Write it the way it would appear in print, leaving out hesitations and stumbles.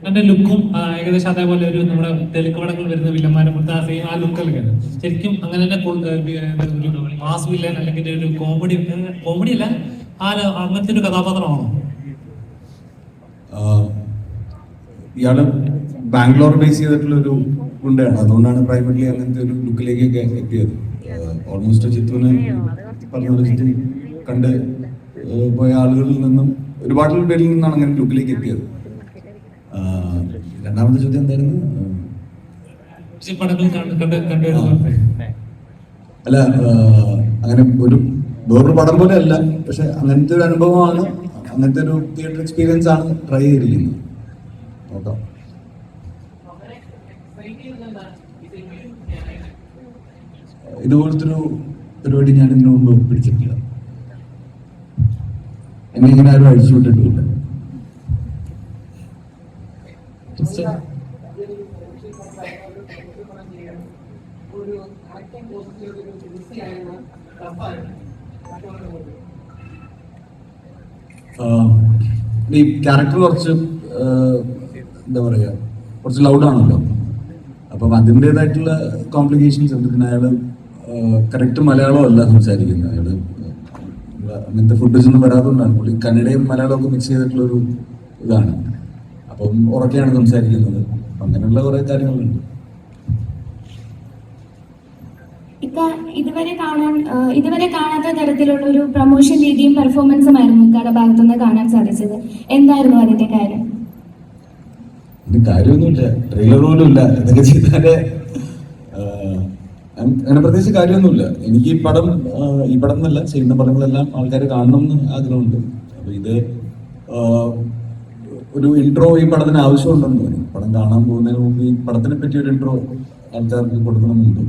എന്റെ ലുക്കും ഏകദേശം അതേപോലെ ഒരു നമ്മുടെ തെലുങ്ക് പടങ്ങൾ വരുന്ന വില്ലന്മാരെ പോലത്തെ ആ സെയിം ആ ലുക്കൊക്കെയാണ്. ശരിക്കും അങ്ങനെ തന്നെ ഒരു മാസ് വില്ലൻ അല്ലെങ്കിൽ ഒരു കോമഡി കോമഡി അല്ല ആ അങ്ങനത്തെ ഒരു കഥാപാത്രമാണോ? ഇയാള് ബാംഗ്ലൂർ ബേസ് ചെയ്തിട്ടുള്ള ഒരു ഗുണ്ടയാണ്, അതുകൊണ്ടാണ് പ്രൈവറ്റ്ലി അങ്ങനത്തെ ഒരു ലുക്കിലേക്കൊക്കെ എത്തിയത്. ഓൾമോസ്റ്റ് ചിത്തുവിനെ പറഞ്ഞ ചിത്തു കണ്ട് പോയ ആളുകളിൽ നിന്നും ഒരുപാട് പേരിൽ നിന്നാണ് അങ്ങനെ ലുക്കിലേക്ക് എത്തിയത്. രണ്ടാമത്തെ ചോദ്യം എന്തായിരുന്നു? അല്ല, അങ്ങനെ ഒരു വേറൊരു പടം പോലെ അല്ല, പക്ഷെ അങ്ങനത്തെ ഒരു അനുഭവമാണ്, അങ്ങനത്തെ ഒരു തിയേറ്റർ എക്സ്പീരിയൻസ് ആണ് ട്രൈ ചെയ്തിരിക്കുന്നത്. നോക്കാം. ഇതുപോലത്തെ ഒരു പരിപാടി ഞാൻ ഇതിനു മുമ്പ് പിടിച്ചിട്ടില്ല. എന്നെ ഇങ്ങനെ ആരും അഴിച്ചു വിട്ടിട്ടില്ല. ഈ ക്യാരക്ടർ കുറച്ച് എന്താ പറയാ, കുറച്ച് ലൗഡാണല്ലോ. അപ്പം അതിൻ്റെതായിട്ടുള്ള കോംപ്ലിക്കേഷൻസ് ഉണ്ട്. പിന്നെ അയാള് കറക്റ്റ് മലയാളം അല്ല സംസാരിക്കുന്നത്. അയാള് അങ്ങനത്തെ ഫുഡേജ് ഒന്നും വരാത്തതുകൊണ്ടാണ്. പുള്ളി കന്നഡയും മലയാളവും ഒക്കെ മിക്സ് ചെയ്തിട്ടുള്ള ഒരു ഇതാണ്. അപ്പം ഉറക്കെയാണ് സംസാരിക്കുന്നത്. അങ്ങനെയുള്ള കുറെ കാര്യങ്ങളുണ്ട്. ഇതുവരെ കാണാത്ത തരത്തിലുള്ള ഒരു പ്രൊമോഷൻ രീതിയും പെർഫോമൻസും ആയിരുന്നു ഇക്കാരുടെ ഭാഗത്തുനിന്ന് കാണാൻ സാധിച്ചത്. എന്തായിരുന്നു അതിന്റെ കാര്യം? കാര്യമൊന്നുമില്ല, ട്രെയിലർ പോലും ഇല്ല. എന്തൊക്കെ ചെയ്താല് അങ്ങനെ പ്രത്യേകിച്ച് കാര്യമൊന്നുമില്ല. എനിക്ക് ഈ പടം എന്നല്ല, ചെയ്യുന്ന പടങ്ങളെല്ലാം ആൾക്കാർ കാണണം എന്ന് ആഗ്രഹമുണ്ട്. അപ്പൊ ഇത് ഒരു ഇൻട്രോ ഈ പടത്തിന് ആവശ്യമുണ്ടെന്ന് തോന്നി. പടം കാണാൻ പോകുന്നതിന് മുമ്പ് ഈ പടത്തിനെ പറ്റി ഒരു ഇൻട്രോ ആൾക്കാർക്ക് കൊടുക്കണമെന്നുണ്ട്.